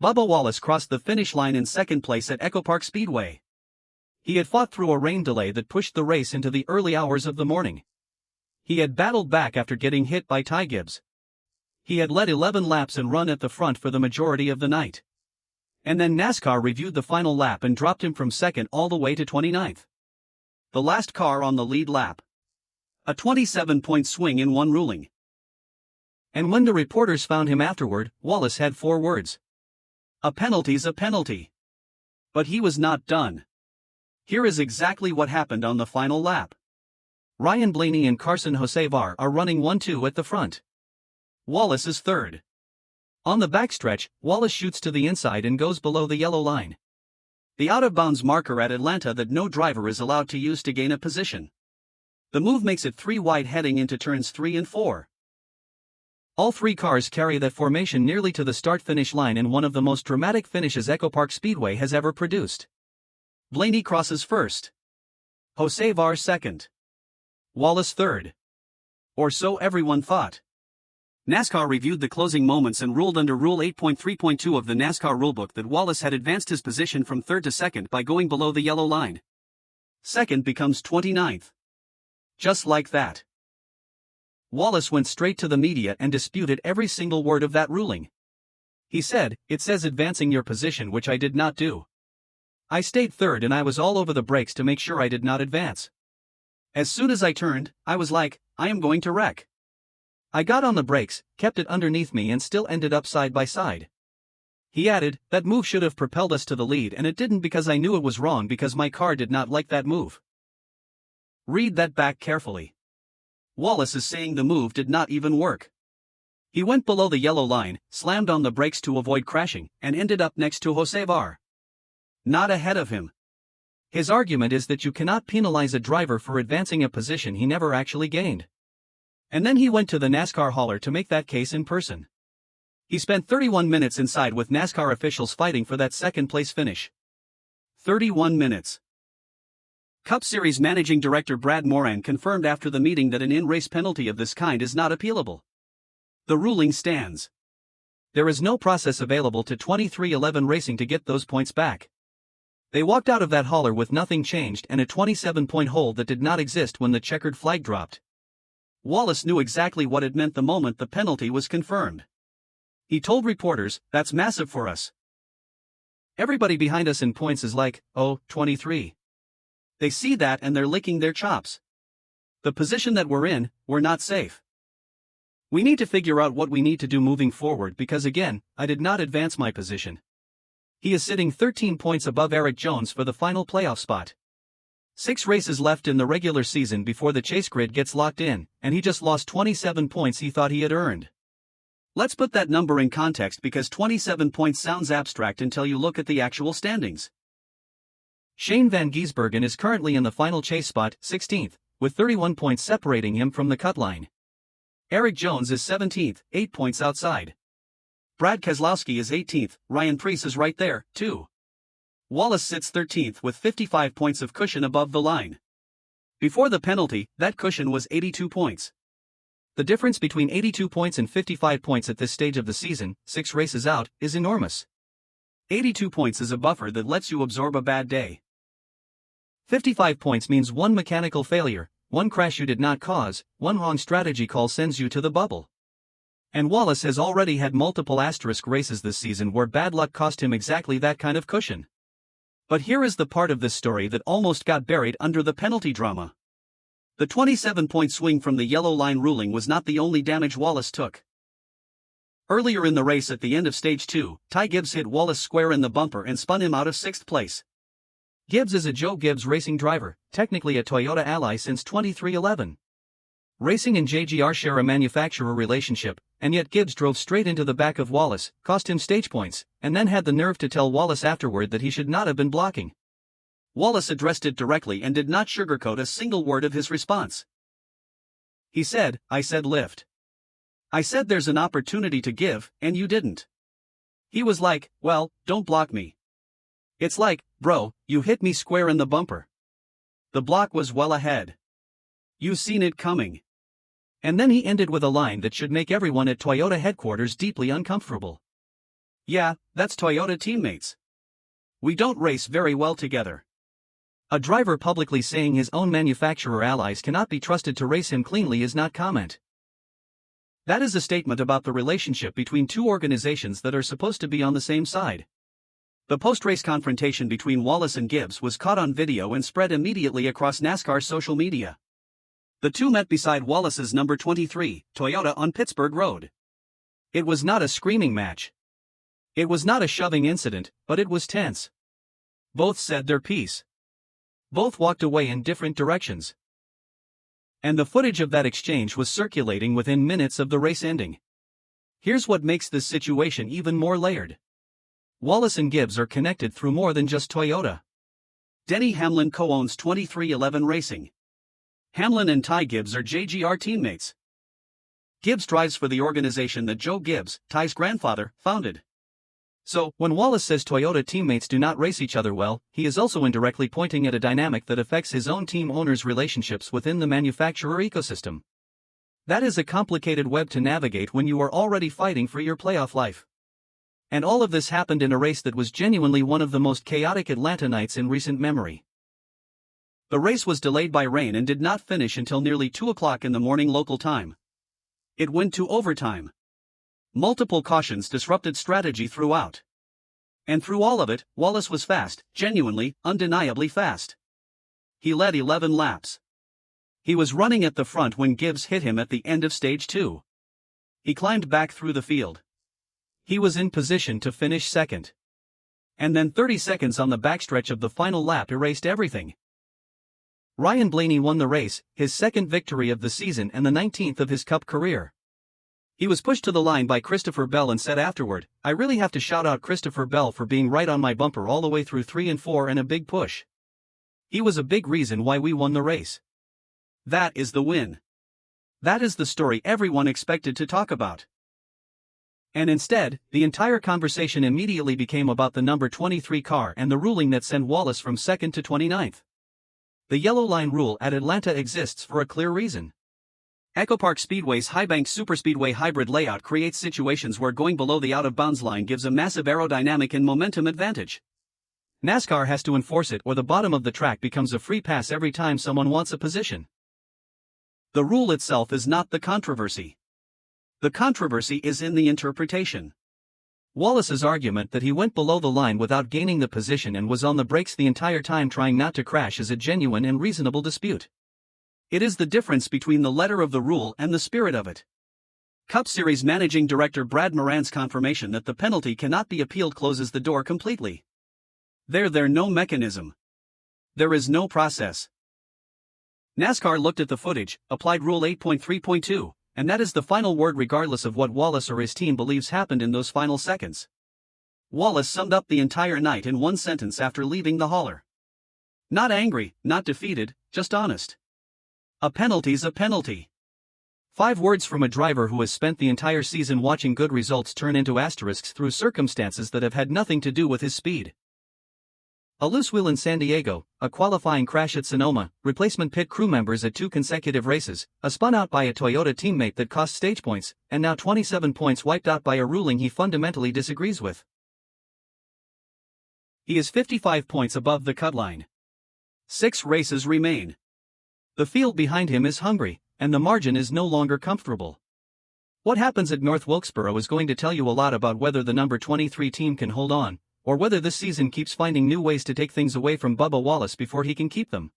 Bubba Wallace crossed the finish line in second place at Echo Park Speedway. He had fought through a rain delay that pushed the race into the early hours of the morning. He had battled back after getting hit by Ty Gibbs. He had led 11 laps and run at the front for the majority of the night. And then NASCAR reviewed the final lap and dropped him from second all the way to 29th. The last car on the lead lap. A 27-point swing in one ruling. And when the reporters found him afterward, Wallace had 4 words. A penalty's a penalty. But he was not done. Here is exactly what happened on the final lap. Ryan Blaney and Carson Hocevar are running 1-2 at the front. Wallace is third. On the backstretch, Wallace shoots to the inside and goes below the yellow line. The out-of-bounds marker at Atlanta that no driver is allowed to use to gain a position. The move makes it 3 wide heading into turns 3 and 4. All 3 cars carry that formation nearly to the start-finish line in one of the most dramatic finishes Echo Park Speedway has ever produced. Blaney crosses first. Hocevar second. Wallace third. Or so everyone thought. NASCAR reviewed the closing moments and ruled under Rule 8.3.2 of the NASCAR rulebook that Wallace had advanced his position from third to second by going below the yellow line. Second becomes 29th. Just like that. Wallace went straight to the media and disputed every single word of that ruling. He said, "It says advancing your position, which I did not do. I stayed third and I was all over the brakes to make sure I did not advance. As soon as I turned, I was like, I am going to wreck. I got on the brakes, kept it underneath me and still ended up side by side." He added, "That move should have propelled us to the lead and it didn't because I knew it was wrong because my car did not like that move." Read that back carefully. Wallace is saying the move did not even work. He went below the yellow line, slammed on the brakes to avoid crashing, and ended up next to Hocevar. Not ahead of him. His argument is that you cannot penalize a driver for advancing a position he never actually gained. And then he went to the NASCAR hauler to make that case in person. He spent 31 minutes inside with NASCAR officials fighting for that second-place finish. 31 minutes. Cup Series Managing Director Brad Moran confirmed after the meeting that an in-race penalty of this kind is not appealable. The ruling stands. There is no process available to 2311 Racing to get those points back. They walked out of that hauler with nothing changed and a 27-point hole that did not exist when the checkered flag dropped. Wallace knew exactly what it meant the moment the penalty was confirmed. He told reporters, "That's massive for us. Everybody behind us in points is like, oh, 23. They see that and they're licking their chops. The position that we're in, we're not safe. We need to figure out what we need to do moving forward because again, I did not advance my position." He is sitting 13 points above Eric Jones for the final playoff spot. 6 races left in the regular season before the chase grid gets locked in, and he just lost 27 points he thought he had earned. Let's put that number in context because 27 points sounds abstract until you look at the actual standings. Shane Van Gisbergen is currently in the final chase spot, 16th, with 31 points separating him from the cut line. Eric Jones is 17th, 8 points outside. Brad Keselowski is 18th, Ryan Preece is right there, too. Wallace sits 13th with 55 points of cushion above the line. Before the penalty, that cushion was 82 points. The difference between 82 points and 55 points at this stage of the season, 6 races out, is enormous. 82 points is a buffer that lets you absorb a bad day. 55 points means 1 mechanical failure, 1 crash you did not cause, 1 wrong strategy call sends you to the bubble. And Wallace has already had multiple asterisk races this season where bad luck cost him exactly that kind of cushion. But here is the part of this story that almost got buried under the penalty drama. The 27-point swing from the yellow line ruling was not the only damage Wallace took. Earlier in the race at the end of Stage 2, Ty Gibbs hit Wallace square in the bumper and spun him out of 6th place. Gibbs is a Joe Gibbs Racing driver, technically a Toyota ally since 2311. Racing and JGR share a manufacturer relationship, and yet Gibbs drove straight into the back of Wallace, cost him stage points, and then had the nerve to tell Wallace afterward that he should not have been blocking. Wallace addressed it directly and did not sugarcoat a single word of his response. He said, "I said lift. I said there's an opportunity to give, and you didn't." He was like, "Well, don't block me." It's like, "Bro, you hit me square in the bumper. The block was well ahead. You seen it coming." And then he ended with a line that should make everyone at Toyota headquarters deeply uncomfortable. Yeah, that's Toyota teammates. We don't race very well together. A driver publicly saying his own manufacturer allies cannot be trusted to race him cleanly is not comment. That is a statement about the relationship between two organizations that are supposed to be on the same side. The post-race confrontation between Wallace and Gibbs was caught on video and spread immediately across NASCAR's social media. The two met beside Wallace's number 23, Toyota on Pittsburgh Road. It was not a screaming match. It was not a shoving incident, but it was tense. Both said their piece. Both walked away in different directions. And the footage of that exchange was circulating within minutes of the race ending. Here's what makes this situation even more layered. Wallace and Gibbs are connected through more than just Toyota. Denny Hamlin co-owns 23XI Racing. Hamlin and Ty Gibbs are JGR teammates. Gibbs drives for the organization that Joe Gibbs, Ty's grandfather, founded. So, when Wallace says Toyota teammates do not race each other well, he is also indirectly pointing at a dynamic that affects his own team owners' relationships within the manufacturer ecosystem. That is a complicated web to navigate when you are already fighting for your playoff life. And all of this happened in a race that was genuinely one of the most chaotic Atlanta nights in recent memory. The race was delayed by rain and did not finish until nearly 2 o'clock in the morning local time. It went to overtime. Multiple cautions disrupted strategy throughout. And through all of it, Wallace was fast, genuinely, undeniably fast. He led 11 laps. He was running at the front when Gibbs hit him at the end of stage 2. He climbed back through the field. He was in position to finish second. And then 30 seconds on the backstretch of the final lap erased everything. Ryan Blaney won the race, his second victory of the season and the 19th of his Cup career. He was pushed to the line by Christopher Bell and said afterward, "I really have to shout out Christopher Bell for being right on my bumper all the way through 3 and 4 and a big push. He was a big reason why we won the race." That is the win. That is the story everyone expected to talk about. And instead, the entire conversation immediately became about the number 23 car and the ruling that sent Wallace from 2nd to 29th. The yellow line rule at Atlanta exists for a clear reason. Echo Park Speedway's high-banked superspeedway hybrid layout creates situations where going below the out-of-bounds line gives a massive aerodynamic and momentum advantage. NASCAR has to enforce it or the bottom of the track becomes a free pass every time someone wants a position. The rule itself is not the controversy. The controversy is in the interpretation. Wallace's argument that he went below the line without gaining the position and was on the brakes the entire time trying not to crash is a genuine and reasonable dispute. It is the difference between the letter of the rule and the spirit of it. Cup Series Managing Director Brad Moran's confirmation that the penalty cannot be appealed closes the door completely. There's no mechanism. There is no process. NASCAR looked at the footage, applied Rule 8.3.2, and that is the final word regardless of what Wallace or his team believes happened in those final seconds. Wallace summed up the entire night in one sentence after leaving the hauler. Not angry, not defeated, just honest. A penalty's a penalty. 5 words from a driver who has spent the entire season watching good results turn into asterisks through circumstances that have had nothing to do with his speed. A loose wheel in San Diego, a qualifying crash at Sonoma, replacement pit crew members at 2 consecutive races, a spun out by a Toyota teammate that cost stage points, and now 27 points wiped out by a ruling he fundamentally disagrees with. He is 55 points above the cut line. 6 races remain. The field behind him is hungry, and the margin is no longer comfortable. What happens at North Wilkesboro is going to tell you a lot about whether the number 23 team can hold on, or whether this season keeps finding new ways to take things away from Bubba Wallace before he can keep them.